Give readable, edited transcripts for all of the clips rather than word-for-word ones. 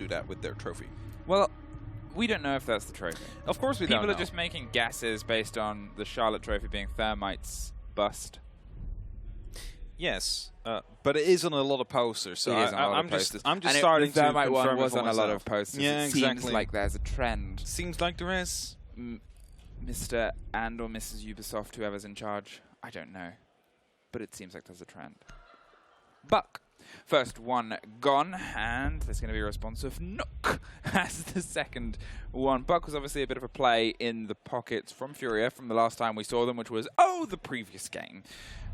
do that with their trophy. Well, we don't know if that's the trophy. Of course we don't know. People are just making guesses based on the Charlotte trophy being Thermite's bust. Yes, but it is on a lot of posters, so I'm just starting to Thermite one confirm it was for on a lot myself. of posters. Yeah, it exactly. Seems like there's a trend. Seems like there is. Mr. and or Mrs. Ubisoft, whoever's in charge, I don't know. But it seems like there's a trend. Buck. First one gone, and there's going to be a response of Nook as the second one. Buck was obviously a bit of a play in the pockets from FURIA from the last time we saw them, which was, the previous game.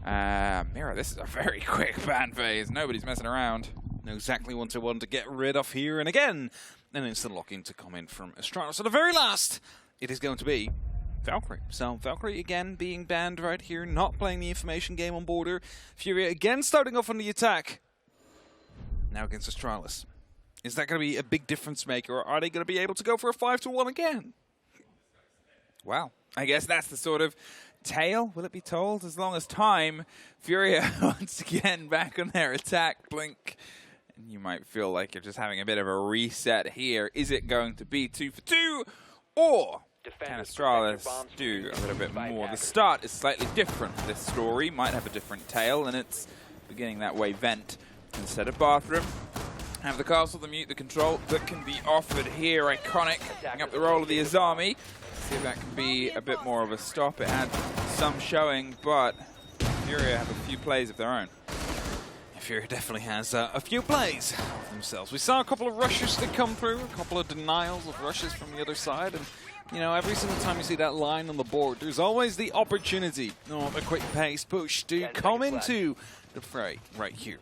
Mira, this is a very quick ban phase. Nobody's messing around. Know exactly what I want to get rid of here, and again, an instant lock-in to come in from Astralis. So the very last, it is going to be Valkyrie. So Valkyrie again being banned right here, not playing the information game on border. FURIA again starting off on the attack. Now against Astralis. Is that going to be a big difference maker, or are they going to be able to go for a 5-1 again? Well, I guess that's the sort of tale, will it be told? As long as time, FURIA once again back on their attack. Blink. And you might feel like you're just having a bit of a reset here. Is it going to be 2 for 2? Or can Astralis do a little bit more? The start is slightly different. This story might have a different tale, and it's beginning that way. Vent instead of bathroom. Have the castle, the mute, the control that can be offered here. Iconic, picking up the role of the Azami. See if that can be a bit more of a stop. It had some showing, but FURIA have a few plays of their own. FURIA definitely has a few plays of themselves. We saw a couple of rushes that come through, a couple of denials of rushes from the other side, and you know, every single time you see that line on the board, there's always the opportunity of a quick pace push to come into the fray right here.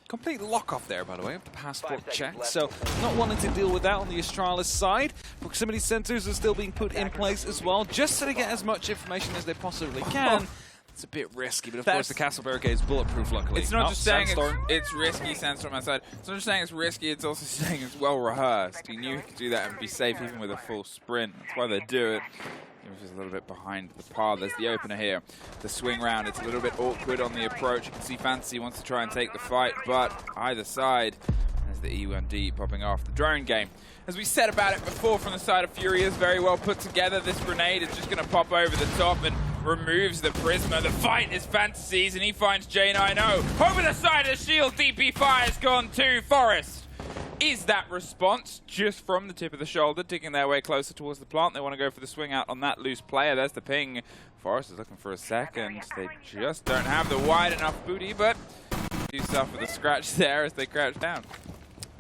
Complete lock-off there, by the way, of the passport check. So not wanting to deal with that on the Astralis side. Proximity sensors are still being put in place as well, just so they get as much information as they possibly can. It's a bit risky, but of course the castle barricade is bulletproof, luckily. It's not just saying it's risky, Sandstorm outside. It's not just saying it's risky, it's also saying it's well rehearsed. He knew he could do that and be safe even with a full sprint. That's why they do it. He was just a little bit behind the par. There's the opener here. The swing round, it's a little bit awkward on the approach. You can see Fantasy wants to try and take the fight, but either side, there's the E1D popping off. The drone game. As we said about it before from the side of FURIA, is very well put together. This grenade is just going to pop over the top and removes the Prisma. The fight is Fantasy's, and he finds J90. Over the side of the shield, DP fire has gone to Forest. Is that response just from the tip of the shoulder, digging their way closer towards the plant? They want to go for the swing out on that loose player. There's the ping. Forest is looking for a second. They just don't have the wide enough booty, but do suffer the scratch there as they crouch down.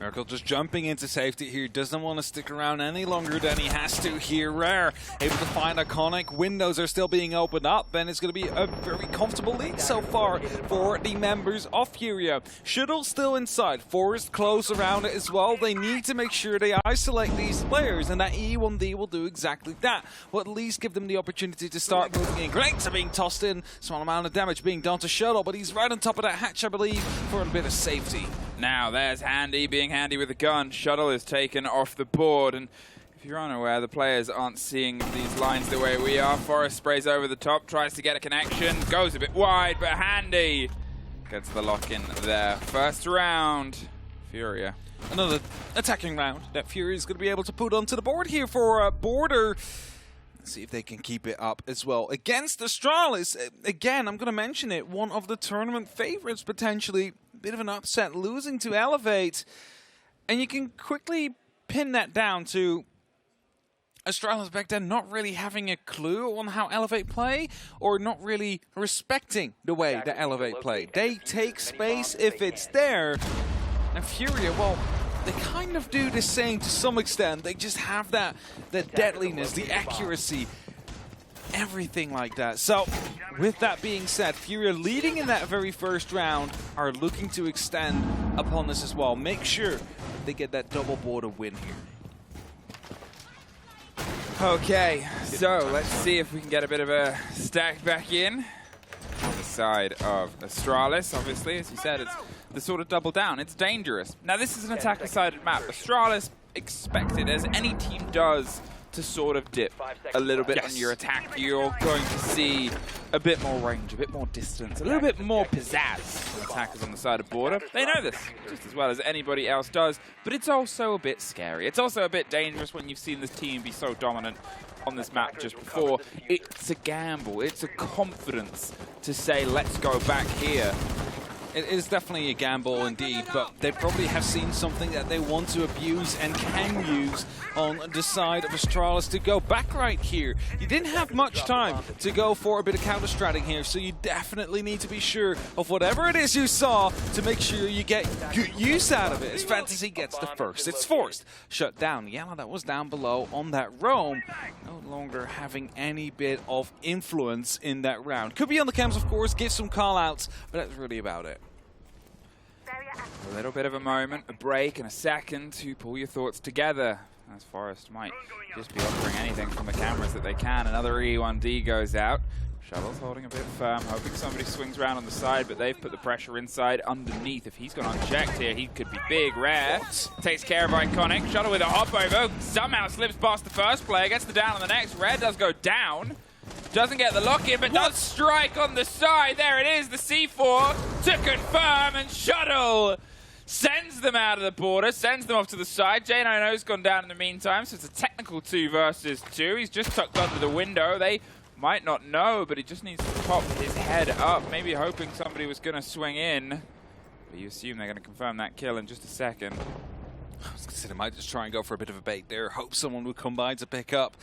Miracle just jumping into safety here. Doesn't want to stick around any longer than he has to here. Rare able to find Iconic. Windows are still being opened up, and it's going to be a very comfortable lead so far for the members of FURIA. Shuttle still inside. Forest close around it as well. They need to make sure they isolate these players, and that E1D will do exactly that. Will at least give them the opportunity to start moving in. Grenades are being tossed in. Small amount of damage being done to Shuttle, but he's right on top of that hatch, I believe, for a bit of safety. Now there's Handy being handy with a gun. Shuttle is taken off the board, and if you're unaware, the players aren't seeing these lines the way we are. Forest sprays over the top, tries to get a connection, goes a bit wide, but Handy gets the lock in there. First round, FURIA. Another attacking round that FURIA is going to be able to put onto the board here for border. Let's see if they can keep it up as well. Against Astralis, again, I'm going to mention it, one of the tournament favorites potentially. Bit of an upset, losing to Elevate. And you can quickly pin that down to Astralis back then not really having a clue on how Elevate play, or not really respecting the way that Elevate play. They take space if it's there. And FURIA, well, they kind of do the same to some extent. They just have that deadliness, the accuracy, everything like that. So, with that being said, FURIA leading in that very first round are looking to extend upon this as well. Make sure they get that double border win here. Okay, so let's see if we can get a bit of a stack back in on the side of Astralis. Obviously, as you said, it's the sort of double down. It's dangerous. Now, this is an attacker-sided map. Astralis expect it, as any team does, to sort of dip a little bit on your attack. You're going to see a bit more range, a bit more distance, a little bit more pizzazz from attackers on the side of border. They know this just as well as anybody else does, but it's also a bit scary. It's also a bit dangerous when you've seen this team be so dominant on this map just before. It's a gamble. It's a confidence to say, let's go back here. It is definitely a gamble indeed, but they probably have seen something that they want to abuse and can use on the side of Astralis to go back right here. You didn't have much time to go for a bit of counter-stratting here, so you definitely need to be sure of whatever it is you saw to make sure you get good use out of it. As Fantasy gets the first, it's forced. Shut down. Yellow that was down below on that roam, no longer having any bit of influence in that round. Could be on the chems, of course, give some call-outs, but that's really about it. A little bit of a moment, a break, and a second to pull your thoughts together. As Forest might just be offering anything from the cameras that they can. Another E1D goes out. Shuttle's holding a bit firm, hoping somebody swings around on the side, but they've put the pressure inside underneath. If he's gone unchecked here, he could be big. Rare takes care of Iconic. Shuttle with a hop over, somehow slips past the first player, gets the down on the next. Rare does go down. Doesn't get the lock-in, but does strike on the side. There it is, the C4 to confirm, and Shuttle sends them out of the border, sends them off to the side. J9O's gone down in the meantime, so it's a technical 2 versus 2. He's just tucked under the window. They might not know, but he just needs to pop his head up, maybe hoping somebody was going to swing in. But you assume they're going to confirm that kill in just a second. I was going to say they might just try and go for a bit of a bait there, hope someone would come by to pick up.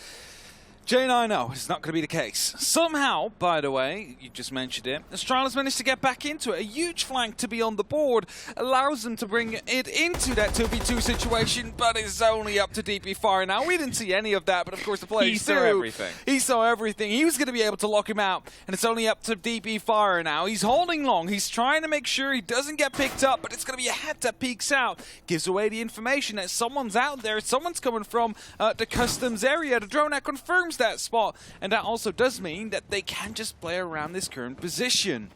J9O, it's not going to be the case. Somehow, by the way, you just mentioned it, Astralis managed to get back into it. A huge flank to be on the board allows them to bring it into that 2v2 situation, but it's only up to DP Fire now. We didn't see any of that, but of course the players He saw everything. He saw everything. He was going to be able to lock him out, and it's only up to DP Fire now. He's holding long. He's trying to make sure he doesn't get picked up, but it's going to be a head that peeks out. Gives away the information that someone's out there. Someone's coming from the customs area. The drone that confirms that spot, and that also does mean that they can just play around this current position.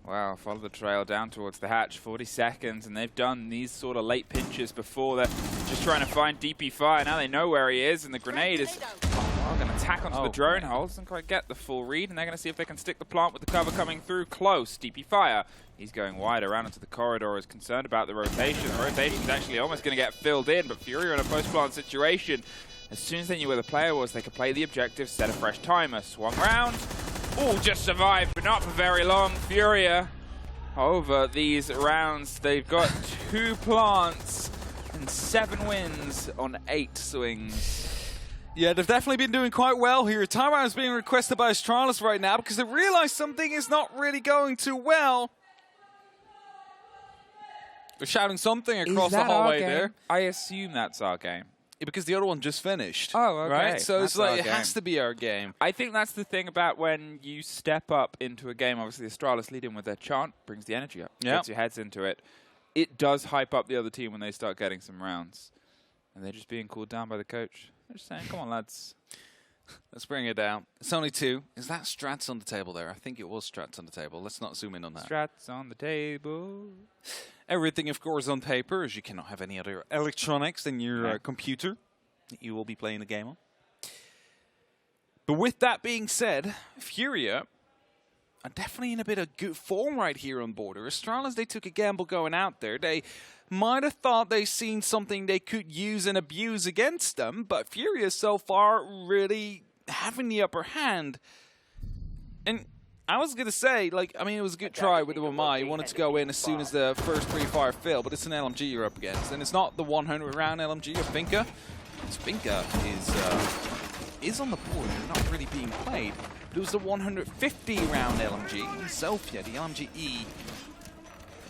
Wow, follow the trail down towards the hatch, 40 seconds, and they've done these sort of late pinches before. They're just trying to find DP Fire. Now they know where he is, and the grenade is going to tack onto the drone hole. Doesn't quite get the full read, and they're going to see if they can stick the plant with the cover coming through close. DP Fire, he's going wide around into the corridor, is concerned about the rotation. The rotation's actually almost going to get filled in, but FURIA in a post-plant situation. As soon as they knew where the player was, they could play the objective, set a fresh timer. Swung round. Oh, just survived, but not for very long. FURIA over these rounds. They've got 2 plants and 7 wins on 8 swings. Yeah, they've definitely been doing quite well here. Timeout is being requested by Astralis right now because they realize something is not really going too well. They're shouting something across the hallway there. I assume that's our game. Yeah, because the other one just finished. Oh, okay. Right? So that's it's like, it has to be our game. I think that's the thing about when you step up into a game. Obviously, Astralis lead in with their chant, brings the energy up, gets your heads into it. It does hype up the other team when they start getting some rounds. And they're just being cooled down by the coach. They're just saying, come on, lads. Let's bring it down. It's only 2. Is that strats on the table there? I think it was strats on the table. Let's not zoom in on that. Strats on the table. Everything, of course, on paper, as you cannot have any other electronics than your computer that you will be playing the game on. But with that being said, FURIA are definitely in a bit of good form right here on border. Astralis, they took a gamble going out there. They might have thought they seen something they could use and abuse against them, but FURIA so far really having the upper hand. And I was going to say, like, I mean, it was a good try with the MI. You wanted to go in as soon as the first pre-fire failed, but it's an LMG you're up against. And it's not the 100-round LMG of Finka. Finka is on the board and not really being played. But it was the 150-round LMG. Sophia, the LMG-E,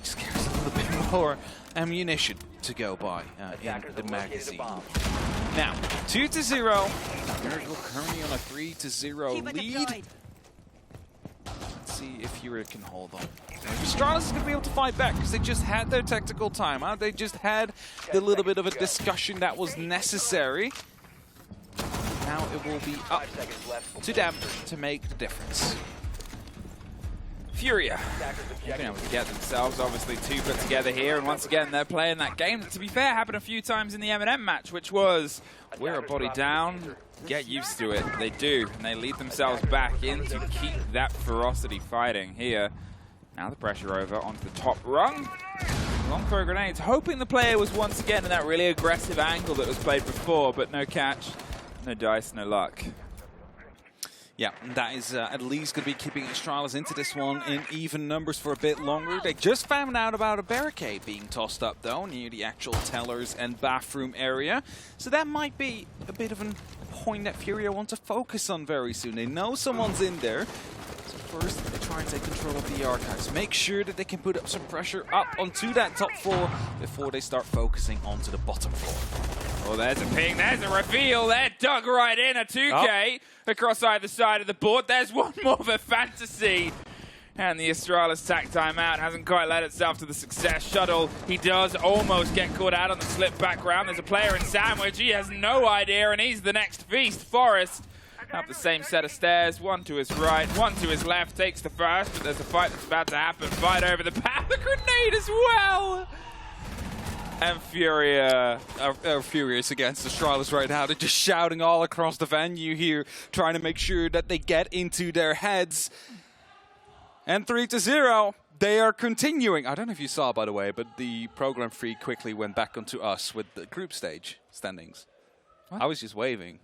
just carries a little bit more ammunition to go by in the magazine. Now, 2-0. Miracle currently on a 3-0 lead. Let's see if FURIA can hold on. Astralis is going to be able to fight back because they just had their tactical timeout. They just had the little bit of a discussion that was necessary. Now it will be up to them to make the difference. FURIA have been able to get themselves, obviously, 2 put together here, and once again, they're playing that game that, to be fair, happened a few times in the MNM match, which was, we're a body down, get used to it. They do, and they lead themselves back in to keep that ferocity fighting here. Now the pressure over onto the top rung. Long throw grenades, hoping the player was once again in that really aggressive angle that was played before, but no catch, no dice, no luck. Yeah, that is at least going to be keeping Astralis into this one in even numbers for a bit longer. They just found out about a barricade being tossed up, though, near the actual tellers and bathroom area. So that might be a bit of a point that FURIA want to focus on very soon. They know someone's in there. So first, they try and take control of the archives. Make sure that they can put up some pressure up onto that top floor before they start focusing onto the bottom floor. Oh, there's a ping, there's a reveal, they're dug right in, a 2K across either side of the board. There's one more of a fantasy. And the Astralis tack timeout hasn't quite led itself to the success shuttle. He does almost get caught out on the slip back round. There's a player in sandwich, he has no idea, and he's the next feast. Forest up the same set of stairs, one to his right, one to his left, takes the first, but there's a fight that's about to happen. Fight over the path, the grenade as well. And FURIA are furious against Astralis right now. They're just shouting all across the venue here, trying to make sure that they get into their heads. And 3-0, they are continuing. I don't know if you saw, by the way, but the program feed quickly went back onto us with the group stage standings. What? I was just waving.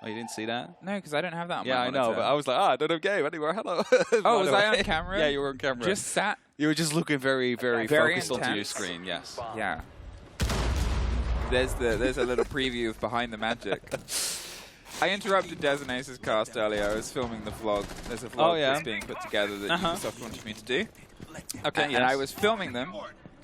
Oh, you didn't see that? No, because I don't have that on my monitor. I know, but I was like, I don't have game anywhere. Hello. Oh, was I on camera? Yeah, you were on camera. Just sat? You were just looking very, very focused intense. onto your screen, yes. Yeah. There's a little preview of Behind the Magic. I interrupted Desonace's cast earlier. I was filming the vlog. There's a vlog that's being put together that Ubisoft wanted me to do. Okay, and I was filming them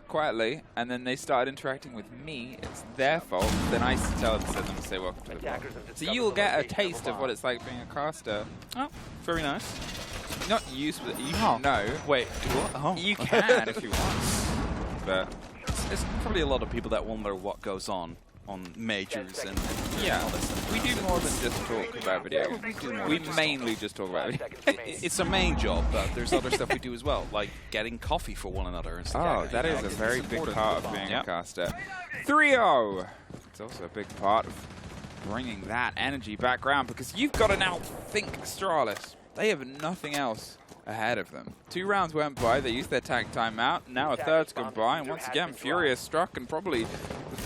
quietly, and then they started interacting with me. It's their fault. Then I tell them to say welcome to the vlog. So you will get a taste of what it's like being a caster. Oh, very nice. Not used with it. You can know. Wait, what? Oh. You can if you want. But there's probably a lot of people that wonder what goes on majors and yeah, all this stuff. We do more than just talk about video. We mainly just talk about video. It's a main job, but there's other stuff we do as well, like getting coffee for one another and stuff. Oh, that is a very big part of being a caster. 3-0. It's also a big part of bringing that energy back around, because you've got to now think Astralis. They have nothing else ahead of them. 2 rounds went by, they used their tag timeout, now a third's gone by, and once again, FURIA struck, and probably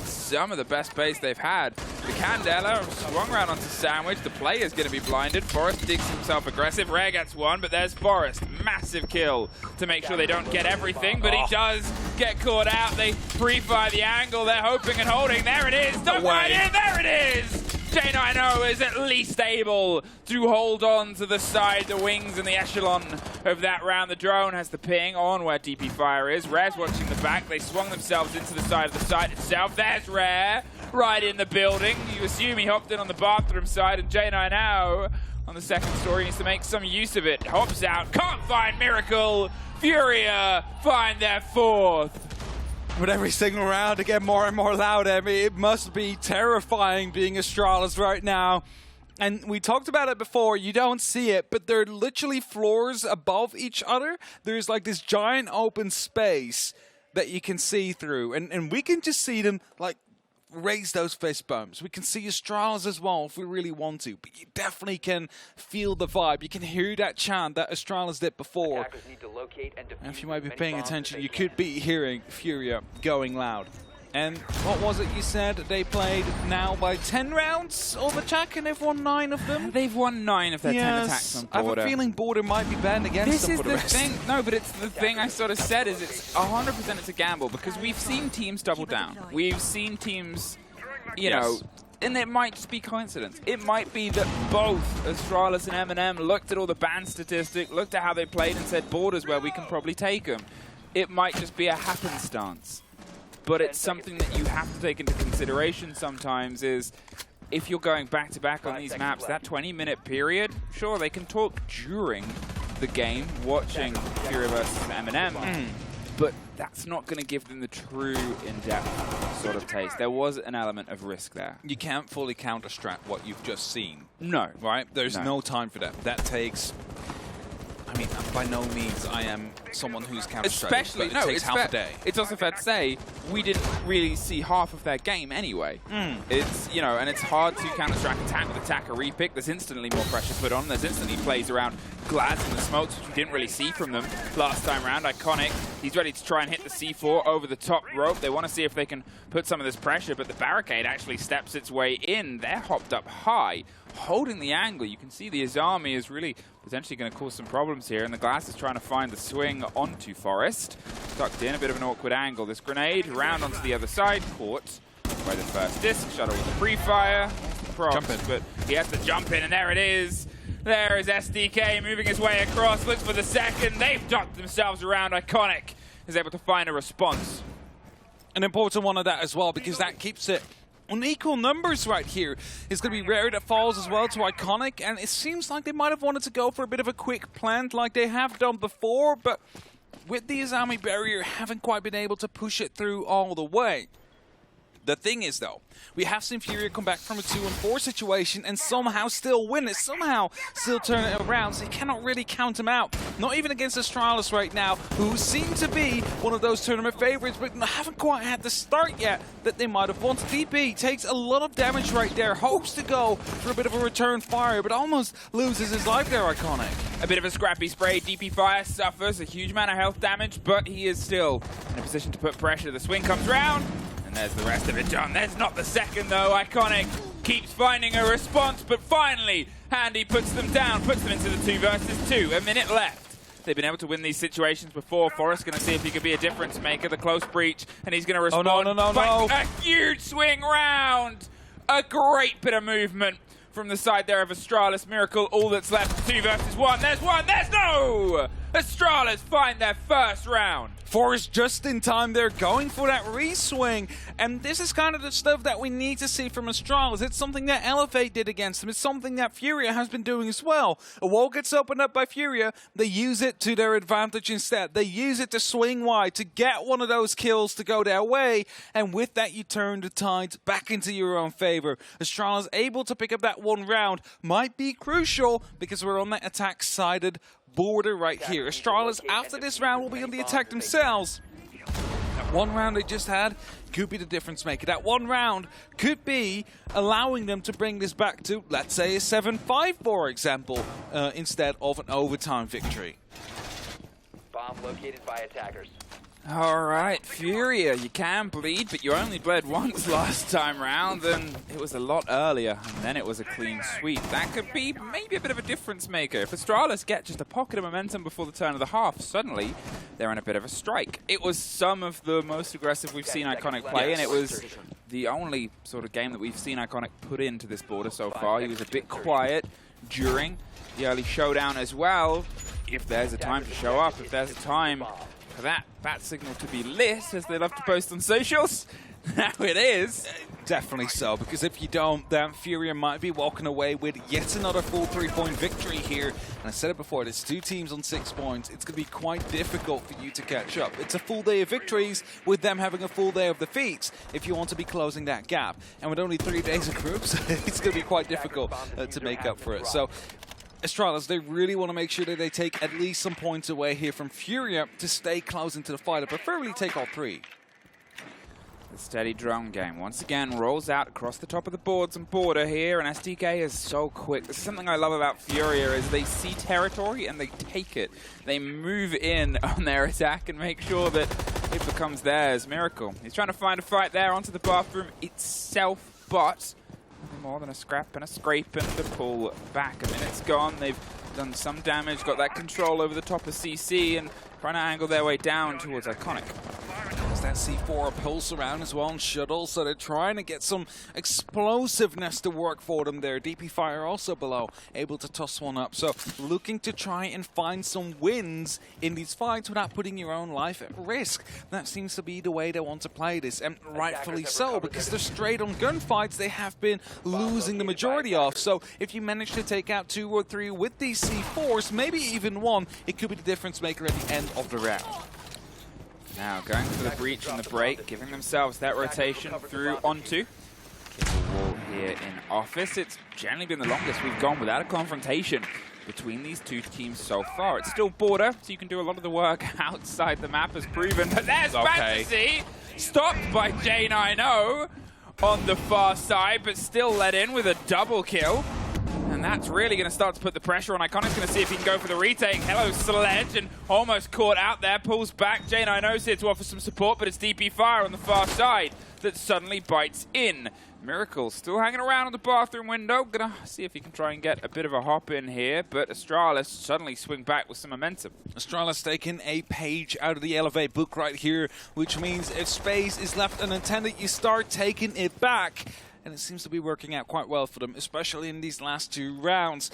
some of the best base they've had. The Candela swung around onto Sandwich, the player's going to be blinded, Forest digs himself aggressive, Rare gets one, but there's Forest, massive kill to make sure they don't get everything, but he does get caught out, they pre-fire the angle, they're hoping and holding, there it is, dug right in, there it is! J90 is at least able to hold on to the side, the wings and the echelon of that round. The drone has the ping on where DP Fire is. Rare's watching the back. They swung themselves into the side of the site itself. There's Rare right in the building. You assume he hopped in on the bathroom side, and J90 on the second story needs to make some use of it. Hops out, can't find Miracle. FURIA find their 4th. With every single round to get more and more loud, I mean, it must be terrifying being Astralis right now. And we talked about it before, you don't see it, but they're literally floors above each other. There's like this giant open space that you can see through. And we can just see them like raise those fist bumps. We can see Astralis as well if we really want to, but you definitely can feel the vibe. You can hear that chant that Astralis did before. And if you might be paying attention, you could be hearing FURIA going loud. And what was it you said? They played now by 10 rounds of attack and they've won 9 of them? They've won 9 of their 10 attacks on Border. I have a feeling Border might be banned against them for the rest. This is the thing. No, but it's the thing I sort of said is it's 100% it's a gamble, because we've seen teams double down. We've seen teams, you know, and it might just be coincidence. It might be that both Astralis and MNM looked at all the ban statistics, looked at how they played and said Border's where we can probably take them. It might just be a happenstance. But it's something that you have to take into consideration sometimes is if you're going back-to-back on these maps, that 20-minute period, sure, they can talk during the game, watching FURIA versus MNM, but that's not going to give them the true in-depth sort of taste. There was an element of risk there. You can't fully counter-strat what you've just seen. No. Right? There's no time for that. That takes I mean, by no means I am someone who's counter-strategic, but no, it takes half a day. It's also fair to say we didn't really see half of their game anyway. It's, you know, and it's hard to counter-strike attack with attacker repick. There's instantly more pressure put on. There's instantly plays around Glads and the smokes, which we didn't really see from them last time around. Iconic, he's ready to try and hit the C4 over the top rope. They want to see if they can put some of this pressure, but the barricade actually steps its way in. They're hopped up high, holding the angle. You can see the Azami is really potentially going to cause some problems here, and the Glass is trying to find the swing onto Forest. Tucked in, a bit of an awkward angle. This grenade round onto the other side, caught by the first disc. Shuttle with the pre-fire. Jump in. But he has to jump in, and there it is. There is SDK moving his way across, looks for the second. They've ducked themselves around. Iconic is able to find a response. An important one of that as well, because that keeps it on equal numbers right here. It's going to be rare that falls as well to Iconic, and it seems like they might have wanted to go for a bit of a quick plant like they have done before, but with the Azami barrier, haven't quite been able to push it through all the way. The thing is, though, we have seen FURIA come back from a 2-4 situation and somehow still win it, somehow still turn it around, so you cannot really count them out. Not even against Astralis right now, who seem to be one of those tournament favorites, but haven't quite had the start yet that they might have wanted. DP takes a lot of damage right there, hopes to go for a bit of a return fire, but almost loses his life there, Iconic. A bit of a scrappy spray. DP Fire suffers a huge amount of health damage, but he is still in a position to put pressure. The swing comes round. And there's the rest of it done. There's not the second, though. Iconic keeps finding a response, but finally, Handy puts them down, puts them into the 2 versus 2. A minute left. They've been able to win these situations before. Forrest going to see if he could be a difference maker. The close breach, and he's going to respond. Oh, no. A huge swing round. A great bit of movement from the side there of Astralis. Miracle, all that's left, 2 versus 1. There's one, there's no! Astralis find their first round. Forrest just in time there, going for that re-swing. And this is kind of the stuff that we need to see from Astralis. It's something that Elevate did against them. It's something that FURIA has been doing as well. A wall gets opened up by FURIA. They use it to their advantage instead. They use it to swing wide, to get one of those kills to go their way. And with that, you turn the tides back into your own favor. Astralis able to pick up that one round might be crucial because we're on that attack-sided border right here. Astralis, after this round, will be on the attack themselves. That one round they just had could be the difference maker. That one round could be allowing them to bring this back to, let's say, a 7-5, for example, instead of an overtime victory. Bomb located by attackers. All right, FURIA, you can bleed, but you only bled once last time round, and it was a lot earlier, and then it was a clean sweep. That could be maybe a bit of a difference maker. If Astralis get just a pocket of momentum before the turn of the half, suddenly they're in a bit of a strike. It was some of the most aggressive we've seen Iconic play, and it was the only sort of game that we've seen Iconic put into this border so far. He was a bit quiet during the early showdown as well. If there's a time to show up, if there's a time for that bat signal to be lit, as they love to post on socials. Now it is. Definitely so, because if you don't, then FURIA might be walking away with yet another full 3-point victory here. And I said it before, there's 2 teams on 6 points. It's going to be quite difficult for you to catch up. It's a full day of victories with them having a full day of defeats if you want to be closing that gap. And with only 3 days of groups, it's going to be quite difficult to make up for it. So Astralis, they really want to make sure that they take at least some points away here from FURIA to stay close into the fight, or preferably take all 3. The steady drone game once again rolls out across the top of the boards and border here, and SDK is so quick. This is something I love about FURIA, is they see territory and they take it. They move in on their attack and make sure that it becomes theirs. Miracle, he's trying to find a fight there onto the bathroom itself, but nothing more than a scrap and a scrape and a pull back. A minute's gone. They've done some damage, got that control over the top of CC, and trying to angle their way down towards Iconic. There's that C4 pulse around as well and shuttle, so they're trying to get some explosiveness to work for them there. DP Fire also below, able to toss one up. So looking to try and find some wins in these fights without putting your own life at risk. That seems to be the way they want to play this, and rightfully so, because they're straight on gunfights they have been losing the majority of. So if you manage to take out 2 or 3 with these C4s, maybe even 1, it could be the difference maker at the end of the round. Now going for the breach and the break, giving themselves that rotation through onto the wall here in office. It's generally been the longest we've gone without a confrontation between these two teams so far. It's still border, so you can do a lot of the work outside the map as proven. But there's Fantasy, stopped by J90 on the far side, but still let in with a double kill. And that's really going to start to put the pressure on. Iconic's going to see if he can go for the retake. Hello, Sledge, and almost caught out there. Pulls back. J90's here to offer some support, but it's DP Fire on the far side that suddenly bites in. Miracle still hanging around on the bathroom window. Gonna see if he can try and get a bit of a hop in here, but Astralis suddenly swing back with some momentum. Astralis taking a page out of the Elevate book right here, which means if space is left unattended, you start taking it back. And it seems to be working out quite well for them, especially in these last 2 rounds.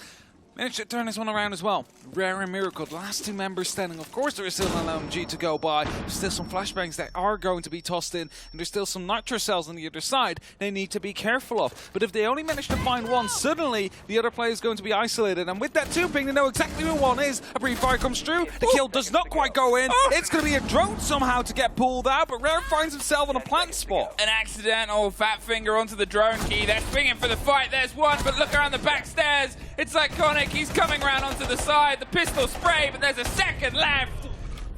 Managed to turn this one around as well. Rare and Miracle, the last 2 members standing. Of course, there is still an LMG to go by. There's still some flashbangs that are going to be tossed in. And there's still some nitro cells on the other side they need to be careful of. But if they only manage to find one, suddenly the other player is going to be isolated. And with that 2 ping, they know exactly who one is. A brief fire comes through. The kill does not quite go in. It's going to be a drone somehow to get pulled out. But Rare finds himself on a plant spot. An accidental fat finger onto the drone key. They're swinging for the fight. There's one, but look around the back stairs. It's Iconic. He's coming around onto the side. The pistol spray, but there's a second left.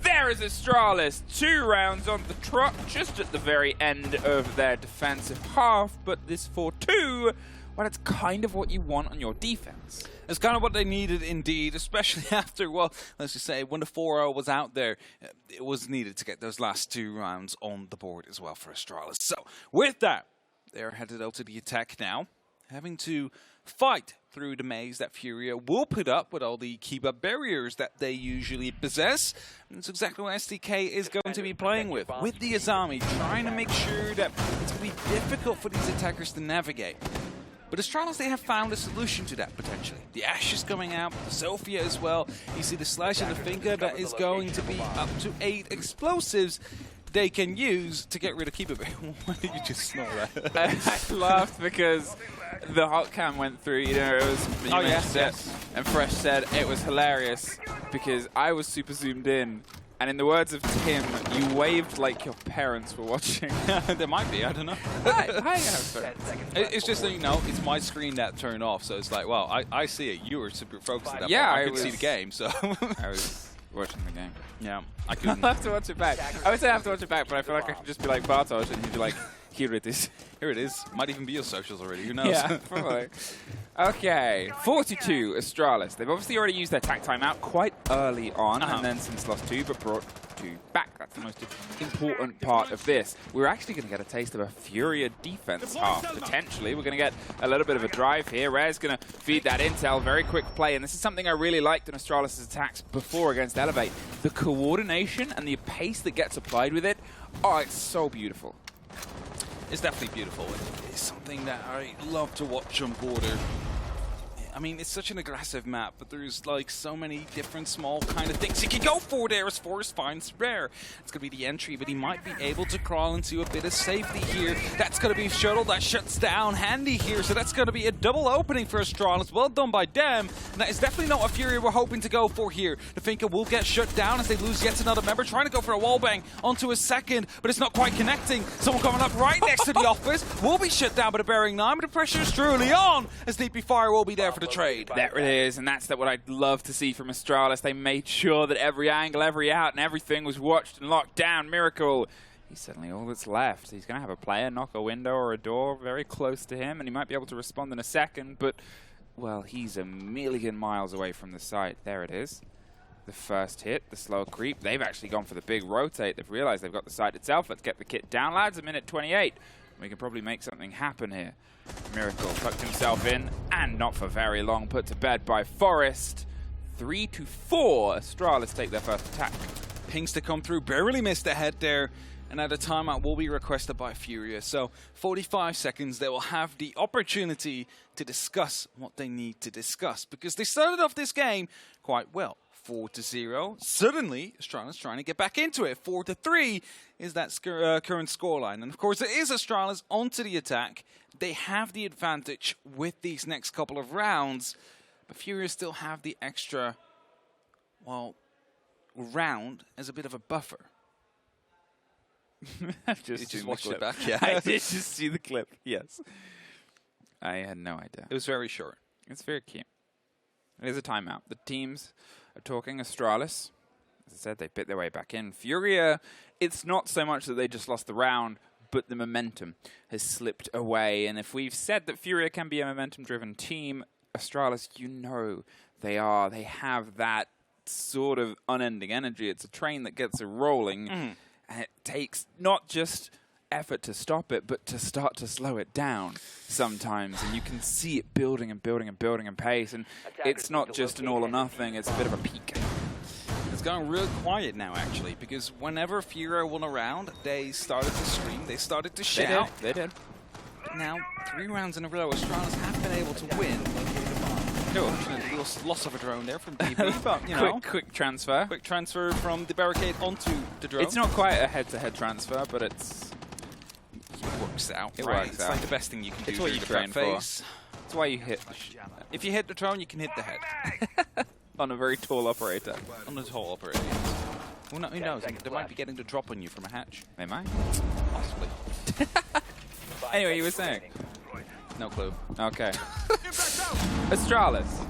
There is Astralis. 2 rounds on the trot, just at the very end of their defensive half. But this 4-2, well, it's kind of what you want on your defense. It's kind of what they needed indeed, especially after, well, let's just say when the 4-0 was out there, it was needed to get those last 2 rounds on the board as well for Astralis. So with that, they're headed out to the attack now, having to fight through the maze that FURIA will put up with all the keep-up barriers that they usually possess. And that's exactly what STK is going to be playing with the Azami, trying to make sure that it's going to be difficult for these attackers to navigate. But Astralis, they have found a solution to that, potentially. The Ash is coming out, the Sophia as well. You see the Slash and the Finger that is going to be up to 8 explosives they can use to get rid of keep-up. Why did you just snort that? I laughed because the hot cam went through, you know, it was, and Fresh said it was hilarious because I was super zoomed in, and in the words of Tim, you waved like your parents were watching. There might be, I don't know. It's just that, you know, it's my screen that turned off, so it's like, well, I see it. You were super focused at that point. I could see the game, so. I was watching the game. Yeah, I couldn't. I'll have to watch it back. I would say I have to watch it back, but I feel like I could just be like Bartosz and he'd be like, here it is. Here it is. Might even be your socials already. Who knows? Yeah, probably. Okay, 42 Astralis. They've obviously already used their tac timeout quite early on, and then since lost 2, but brought 2 back. That's the most important part of this. We're actually going to get a taste of a FURIA defense half, potentially. We're going to get a little bit of a drive here. Rare's going to feed that intel, very quick play, and this is something I really liked in Astralis' attacks before against Elevate. The coordination and the pace that gets applied with it, oh, it's so beautiful. It's definitely beautiful. It's something that I love to watch on Border. I mean, it's such an aggressive map, but there's like so many different small kind of things you can go for there as Forrest finds Rare. It's going to be the entry, but he might be able to crawl into a bit of safety here. That's going to be Shuttle that shuts down Handy here, so that's going to be a double opening for Astralis. Well done by them. And that is definitely not a FURIA we're hoping to go for here. The Finka will get shut down as they lose yet another member, trying to go for a wallbang onto a second, but it's not quite connecting. Someone coming up right next to the office will be shut down by the Bearing 9, but the pressure is truly on as DP Fire will be there for the trade. There it is, and that's what I'd love to see from Astralis. They made sure that every angle, every out, and everything was watched and locked down. Miracle, he's certainly all that's left. He's going to have a player knock a window or a door very close to him, and he might be able to respond in a second, but, well, he's a million miles away from the site. There it is. The first hit, the slow creep. They've actually gone for the big rotate. They've realized they've got the site itself. Let's get the kit down, lads. A minute 28. We can probably make something happen here. Miracle tucked himself in, and not for very long, put to bed by Forrest. 3-4, Astralis take their first attack. Pings to come through, barely missed the head there, and at a timeout will be requested by FURIA. So 45 seconds, they will have the opportunity to discuss what they need to discuss, because they started off this game quite well. 4-0. Suddenly, Astralis trying to get back into it. 4-3 is that current scoreline. And of course, it is Astralis onto the attack. They have the advantage with these next couple of rounds. But FURIA still have the extra, well, round as a bit of a buffer. I've just watched it back, yeah. I did just see the clip, yes. I had no idea. It was very short. It's very cute. It is a timeout. The teams are talking. Astralis, as I said, they bit their way back in. FURIA, it's not so much that they just lost the round, but the momentum has slipped away. And if we've said that FURIA can be a momentum-driven team, Astralis, you know they are. They have that sort of unending energy. It's a train that gets it rolling, and it takes not just effort to stop it, but to start to slow it down sometimes. And you can see it building and building and building in pace. And it's not just an all or nothing, it's a bit of a peak. It's gone real quiet now, actually, because whenever FURIA won a round, they started to scream, they started to shout. They did. Now, 3 rounds in a row, Astralis have been able to win. Unfortunately, loss of a drone there from DB, but, you know. Quick transfer. Quick transfer from the barricade onto the drone. It's not quite a head-to-head transfer, but it works out. It right? works It's out. like the best thing you can do. It's what you train for. That's why you hit. If you hit the drone, you can hit the head. On a very tall operator. On a tall operator. Well, no, who knows? They might be getting the drop on you from a hatch. They might. Possibly. Anyway, you were saying? No clue. Okay. Astralis.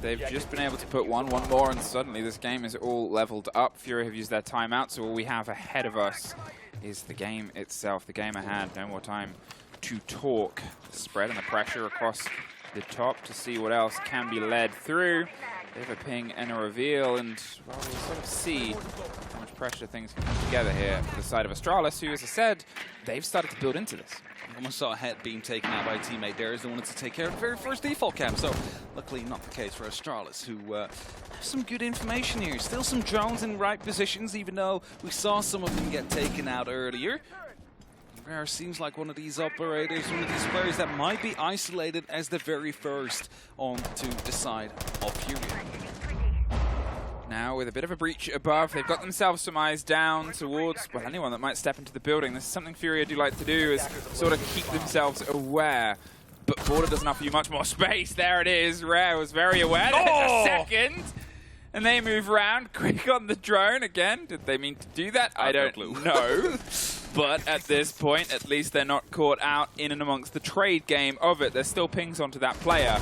They've just been able to put one more, and suddenly this game is all leveled up. FURIA have used their timeout, so all we have ahead of us is the game itself. The game ahead. No more time to talk. The spread and the pressure across the top to see what else can be led through. They have a ping and a reveal, and well, we'll sort of see how much pressure things can come together here for the side of Astralis, who, as I said, they've started to build into this. Almost saw a head being taken out by a teammate there as they wanted to take care of the very first default camp. So, luckily not the case for Astralis, who have some good information here. Still some drones in right positions, even though we saw some of them get taken out earlier. Rare seems like one of these operators, one of these players that might be isolated as the very first on to the side of FURIA. Now, with a bit of a breach above, they've got themselves some eyes down towards, well, anyone that might step into the building. This is something FURIA do like to do, is sort of keep themselves aware. But Border doesn't offer you much more space. There it is. Rare was very aware. There's a second. And they move around quick on the drone again. Did they mean to do that? I don't know. But at this point, at least they're not caught out in and amongst the trade game of it. There's still pings onto that player.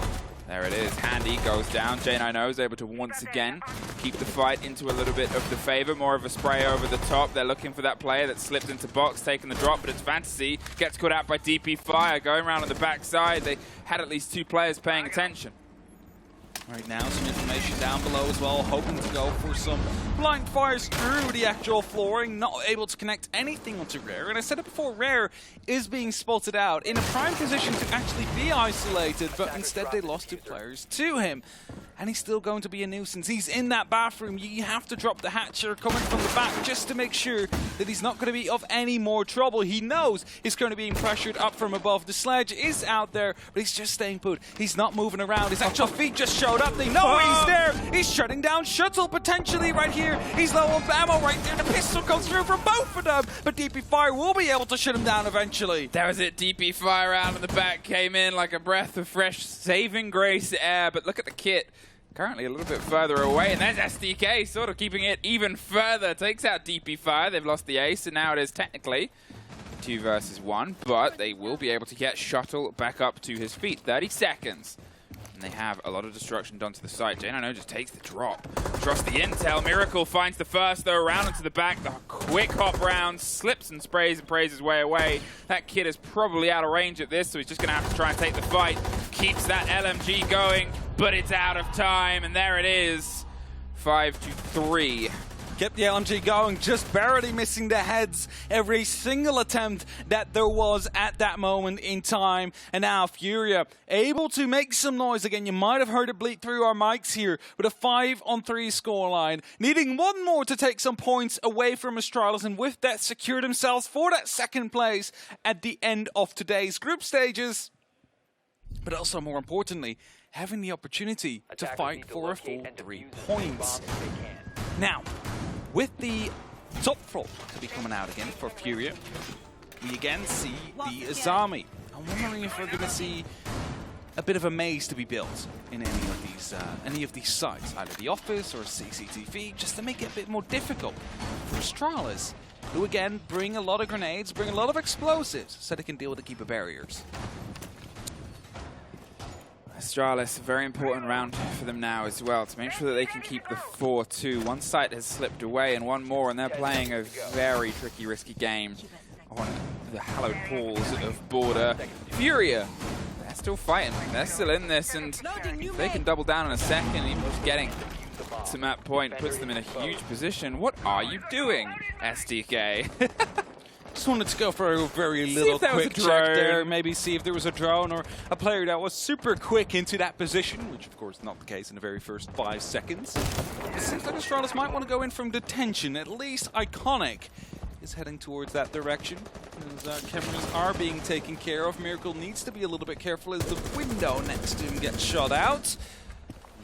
There it is. Handy goes down. J9O is able to once again keep the fight into a little bit of the favor. More of a spray over the top. They're looking for that player that slipped into box, taking the drop, but it's Fantasy. Gets caught out by DP Fire. Going around on the backside. They had at least 2 players paying attention. Right now, some information down below as well, hoping to go for some blind fires through the actual flooring, not able to connect anything onto Rare. And I said it before, Rare is being spotted out in a prime position to actually be isolated, but instead they lost 2 players to him. And he's still going to be a nuisance. He's in that bathroom. You have to drop the hatcher coming from the back just to make sure that he's not going to be of any more trouble. He knows he's going to be pressured up from above. The sledge is out there, but he's just staying put. He's not moving around. His actual feet just showed up. They know he's there. He's shutting down Shuttle potentially right here. He's low on ammo right there. The pistol goes through for both of them, but DP Fire will be able to shut him down eventually. That was it. DP Fire out of the back came in like a breath of fresh saving grace air, but look at the kit. Currently a little bit further away, and there's SDK sort of keeping it even further. Takes out DP Fire. They've lost the ace, and now it is technically 2 versus 1, but they will be able to get Shuttle back up to his feet. 30 seconds. And they have a lot of destruction done to the site. J9O just takes the drop. Trust the intel. Miracle finds the first, though, around into the back. The quick hop round, slips and sprays and prays his way away. That kid is probably out of range at this, so he's just going to have to try and take the fight. Keeps that LMG going, but it's out of time, and there it is. 5-3. Kept the LMG going, just barely missing the heads every single attempt that there was at that moment in time. And now FURIA able to make some noise again. You might have heard it bleed through our mics here with a 5-3 scoreline. Needing 1 more to take some points away from Astralis, and with that secured themselves for that 2nd place at the end of today's group stages. But also, more importantly, having the opportunity to fight for a full 3 points. Now, with the top floor to be coming out again for FURIA, we again see the Azami. I'm wondering if we're going to see a bit of a maze to be built in any of these sites, either the office or CCTV, just to make it a bit more difficult for Astralis, who again bring a lot of grenades, bring a lot of explosives, so they can deal with the keeper barriers. Astralis, a very important round for them now as well, to make sure that they can keep the 4-2. One site has slipped away and one more, and they're playing a very tricky, risky game on the hallowed halls of Border. FURIA, they're still fighting. They're still in this, and if they can double down in a second, even just getting to that point puts them in a huge position. What are you doing, SDK? Just wanted to go for a very little quick check there, maybe see if there was a drone or a player that was super quick into that position, which of course is not the case in the very first 5 seconds. It seems like Astralis might want to go in from detention, at least Iconic is heading towards that direction. As cameras are being taken care of, Miracle needs to be a little bit careful as the window next to him gets shot out.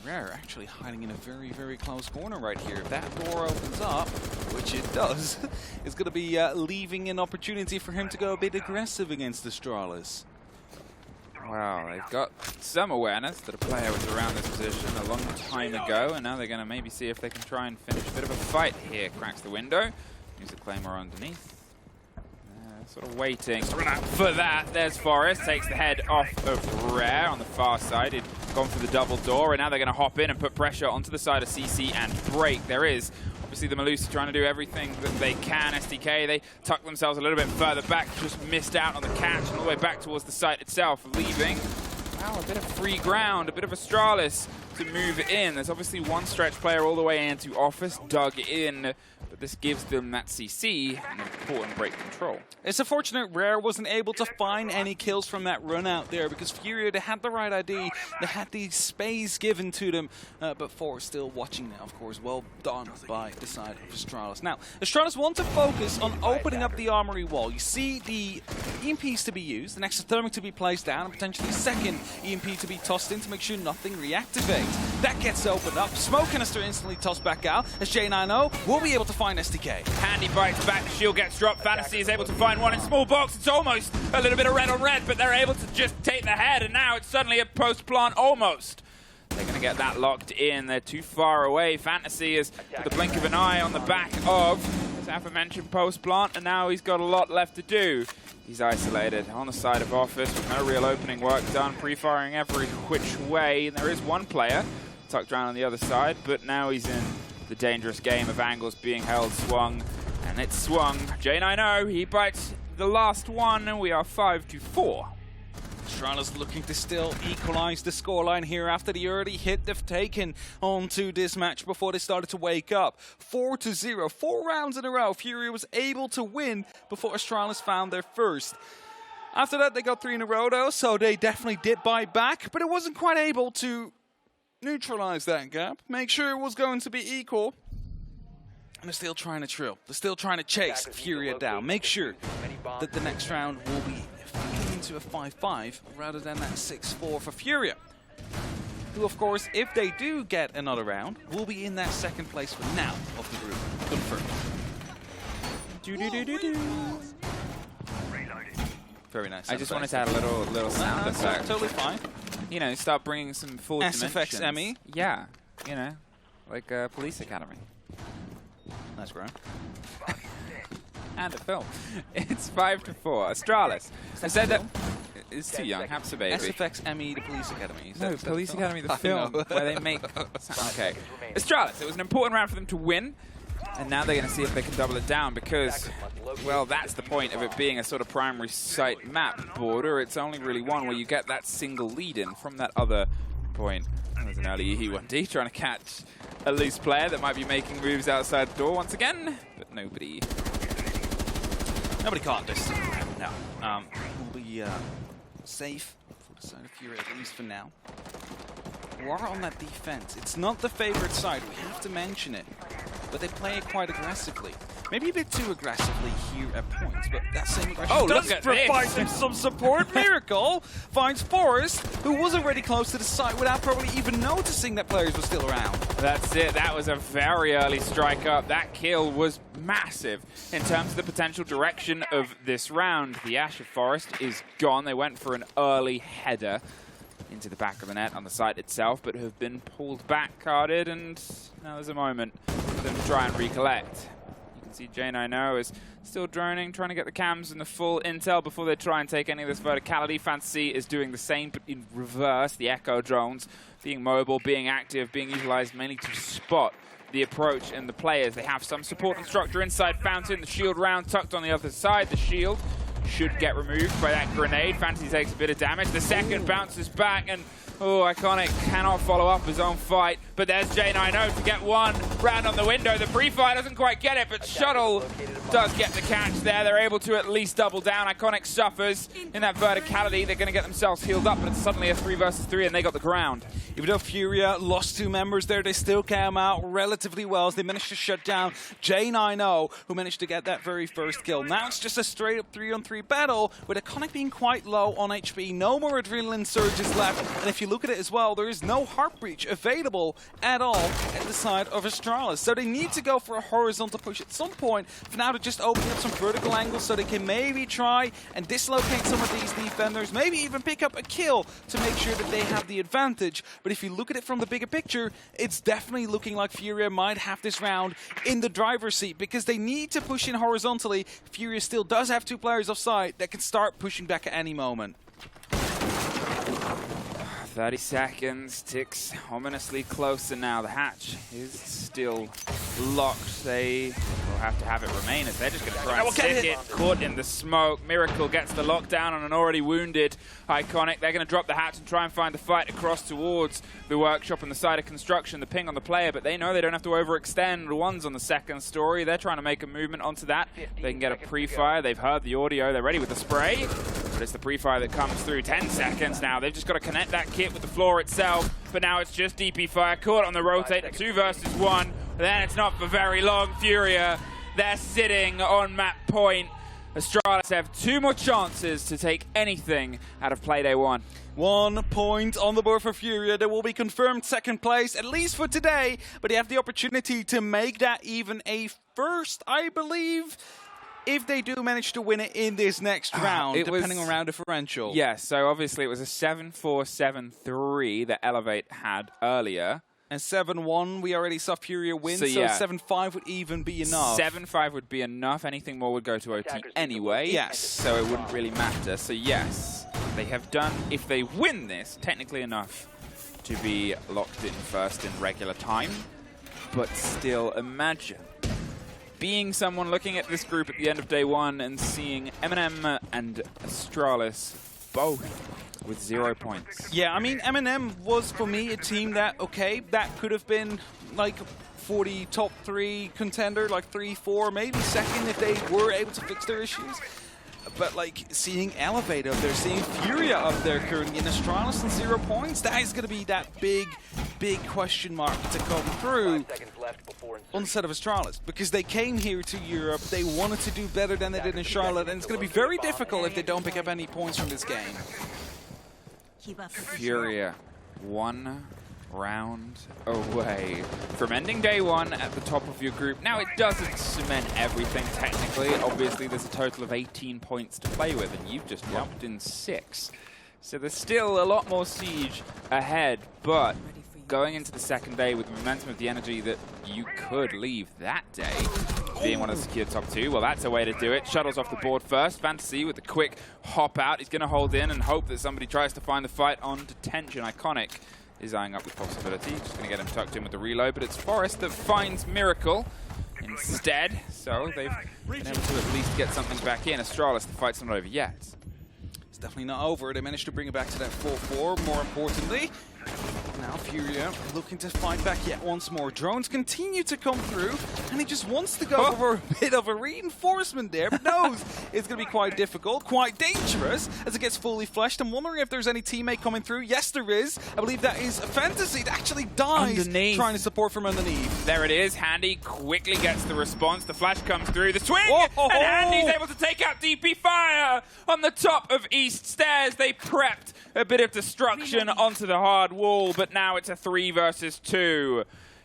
Rare actually hiding in a very, very close corner right here. If that door opens up, which it does, it's going to be leaving an opportunity for him to go a bit aggressive against Astralis. Wow, they've got some awareness that a player was around this position a long time ago, and now they're going to maybe see if they can try and finish a bit of a fight here. Cracks the window, use the Claymore underneath. Sort of waiting for that. There's Forest, takes the head off of Rare on the far side. He'd gone for the double door, and now they're going to hop in and put pressure onto the side of CC and break. There is obviously the Malusi trying to do everything that they can. SDK, they tuck themselves a little bit further back, just missed out on the catch all the way back towards the site itself, leaving, wow, a bit of free ground, a bit of Astralis to move in. There's obviously one stretch player all the way into Office, dug in, but this gives them that CC and important break control. It's unfortunate Rare wasn't able to find any kills from that run out there because FURIA, they had the right ID, they had the space given to them, but Forrest still watching now, of course. Well done by the side of Astralis. Now, Astralis want to focus on opening up the armory wall. You see the EMPs to be used, an exothermic to be placed down, and potentially a second EMP to be tossed in to make sure nothing reactivates. That gets opened up. Smoke canister instantly tossed back out as J90 will be able to find SDK. Handy bites back, the shield gets dropped. Fantasy is able to find one in small box. It's almost a little bit of red on red, but they're able to just take the head, and now it's suddenly a post-plant almost. They're going to get that locked in. They're too far away. Fantasy is with the blink of an eye on the back of this aforementioned post-plant, and now he's got a lot left to do. He's isolated on the side of Office with no real opening work done, pre-firing every which way. And there is one player tucked around on the other side, but now he's in the dangerous game of angles being held, swung, and it's swung. J90, he bites the last one, and we are 5-4. Astralis looking to still equalize the scoreline here after the early hit they've taken onto this match before they started to wake up. 4-0, 4 rounds in a row. FURIA was able to win before Astralis found their first. After that, they got 3 in a row though, so they definitely did bite back, but it wasn't quite able to neutralize that gap, make sure it was going to be equal. And they're still trying to trill. They're still trying to chase FURIA down. Make sure that the next round will be feeding into a 5-5 rather than that 6-4 for FURIA. Who, of course, if they do get another round, will be in that second place for now of the group. Confirmed. Very nice. I just wanted to add a little sound effect. Totally fine. You know, start bringing some full dimensions. SFX ME? Yeah, you know, like Police Academy. Nice, bro. And a film. It's 5-4. Astralis. I said that it's too young. Haps a baby. SFX ME, the Police Academy. No, Police Academy, the film, where they make... Okay. Astralis, it was an important round for them to win. And now they're going to see if they can double it down because, well, that's the point of it being a sort of primary site map border. It's only really one where you get that single lead in from that other point. There's an early E1D trying to catch a loose player that might be making moves outside the door once again, but nobody caught this. No. We'll be safe for the side of FURIA, at least for now. We are on that defense. It's not the favorite side. We have to mention it. But they play it quite aggressively. Maybe a bit too aggressively here at points, but that same aggression does provide them some support. Miracle finds Forrest, who was already close to the site without probably even noticing that players were still around. That's it. That was a very early strike up. That kill was massive in terms of the potential direction of this round. The Ash of Forest is gone. They went for an early header into the back of the net on the site itself, but have been pulled back, carded, and now there's a moment for them to try and recollect. You can see J9O is still droning, trying to get the cams and the full intel before they try and take any of this verticality. Fantasy is doing the same, but in reverse. The Echo drones being mobile, being active, being utilized mainly to spot the approach and the players. They have some support and structure inside Fountain. The shield round tucked on the other side. The shield should get removed by that grenade. Fantasy takes a bit of damage. The second bounces back, and Iconic cannot follow up his own fight. But there's J9O to get one round on the window. The pre-fire doesn't quite get it, but Shuttle does get the catch there. They're able to at least double down. Iconic suffers in that verticality. They're going to get themselves healed up, but it's suddenly a 3 versus 3, and they got the ground. Even though FURIA lost 2 members there, they still came out relatively well as they managed to shut down J9O, who managed to get that very first kill. Now it's just a straight-up 3-on-3 battle, with Iconic being quite low on HP. No more adrenaline surges left, and if you look at it as well, there is no heart breach available at all at the side of Astralis. So they need to go for a horizontal push at some point for now to just open up some vertical angles so they can maybe try and dislocate some of these defenders, maybe even pick up a kill to make sure that they have the advantage. But if you look at it from the bigger picture, it's definitely looking like FURIA might have this round in the driver's seat because they need to push in horizontally. FURIA still does have 2 players offside that can start pushing back at any moment. 30 seconds, ticks ominously closer now. The hatch is still locked. They will have to have it remain as they're just going to try and stick it. Caught in the smoke. Miracle gets the lockdown on an already wounded Iconic. They're going to drop the hatch and try and find the fight across towards the workshop on the side of construction. The ping on the player, but they know they don't have to overextend. One's on the second story. They're trying to make a movement onto that. They can get a pre-fire. They've heard the audio. They're ready with the spray. But it's the pre-fire that comes through. 10 seconds now. They've just got to connect that kit with the floor itself. But now it's just DP fire. Caught on the rotate. 2 versus 1. Then it's not for very long. FURIA, they're sitting on map point. Astralis have 2 more chances to take anything out of Playday 1. 1 point on the board for FURIA. They will be confirmed second place, at least for today. But they have the opportunity to make that even a first, I believe, if they do manage to win it in this next round, depending on round differential. Yes, so obviously it was a 7-4, 7-3 that Elevate had earlier. And 7-1, we already saw FURIA win, so yeah. 7-5 would even be enough. 7-5 would be enough. Anything more would go to OT anyway. Yes. So it wouldn't really matter. So yes, they have done, if they win this, technically enough to be locked in first in regular time. But still, imagine being someone looking at this group at the end of day 1 and seeing MNM and Astralis both with 0 points. Yeah, I mean, MNM was, for me, a team that, okay, that could have been, like, for the top 3 contender, like 3-4, maybe second if they were able to fix their issues. But, like, seeing Elevate up there, seeing FURIA up there currently in Astralis and 0 points, that is going to be that big, big question mark to come through on the set of Astralis. Because they came here to Europe, they wanted to do better than they did in Charlotte, and it's going to be very difficult if they don't pick up any points from this game. FURIA, 1 round away from ending day 1 at the top of your group. Now, it doesn't cement everything technically. Obviously, there's a total of 18 points to play with, and you've just dropped in 6. So there's still a lot more siege ahead, but going into the second day with the momentum of the energy that you could leave that day, being one of the secured top 2, well, that's a way to do it. Shuttles off the board first. Fantasy with the quick hop out. He's going to hold in and hope that somebody tries to find the fight on detention. Iconic is eyeing up the possibility. Just going to get him tucked in with the reload, but it's Forest that finds Miracle instead. So they've been able to at least get something back in. Astralis, the fight's not over yet. It's definitely not over. They managed to bring it back to that 4-4, more importantly. Now FURIA looking to fight back yet once more. Drones continue to come through, and he just wants to go for a bit of a reinforcement there, but knows it's going to be quite difficult, quite dangerous as it gets fully fleshed. I'm wondering if there's any teammate coming through. Yes, there is. I believe that is a Fantasy that actually dies underneath, trying to support from underneath. There it is. Handy quickly gets the response. The flash comes through. The swing! And Handy's able to take out DP fire on the top of East Stairs. They prepped a bit of destruction onto the hard wall, but now it's a 3 versus 2.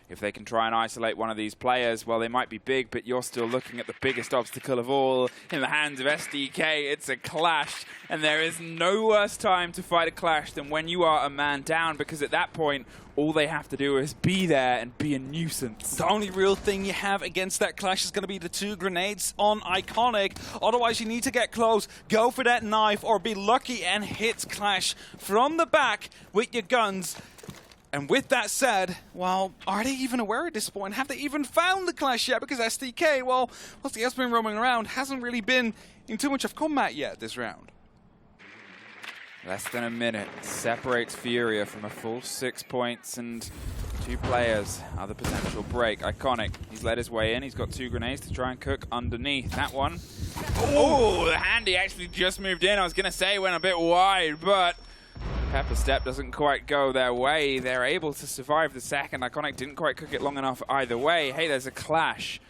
If they can try and isolate one of these players, well, they might be big, but you're still looking at the biggest obstacle of all. In the hands of SDK, it's a clash, and there is no worse time to fight a clash than when you are a man down, because at that point, all they have to do is be there and be a nuisance. The only real thing you have against that clash is going to be the 2 grenades on Iconic. Otherwise, you need to get close, go for that knife, or be lucky and hit Clash from the back with your guns. And with that said, well, are they even aware at this point? Have they even found the clash yet? Because SDK, well, whilst he has been roaming around, hasn't really been in too much of combat yet this round. Less than a minute separates FURIA from a full 6 points, and 2 players are the potential break. Iconic, he's led his way in. He's got 2 grenades to try and cook underneath. That one. Oh, the handy actually just moved in. I was going to say went a bit wide, but Pepper Step doesn't quite go their way. They're able to survive the second. Iconic didn't quite cook it long enough either way. Hey, there's a clash.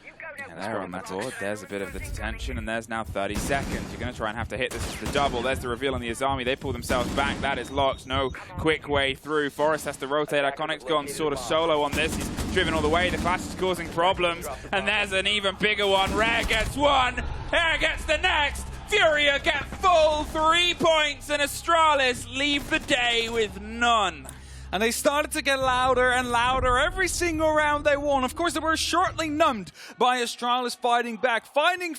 And they're on the board. There's a bit of the detention, and there's now 30 seconds. You're going to try and have to hit this as the double. There's the reveal on the Azami. They pull themselves back. That is locked. No quick way through. Forrest has to rotate. Iconic's gone sort of solo on this. He's driven all the way. The clash is causing problems. And there's an even bigger one. Rare gets one. Rare gets the next. FURIA get full 3 points, and Astralis leave the day with none. And they started to get louder and louder every single round they won. Of course, they were shortly numbed by Astralis fighting back, finding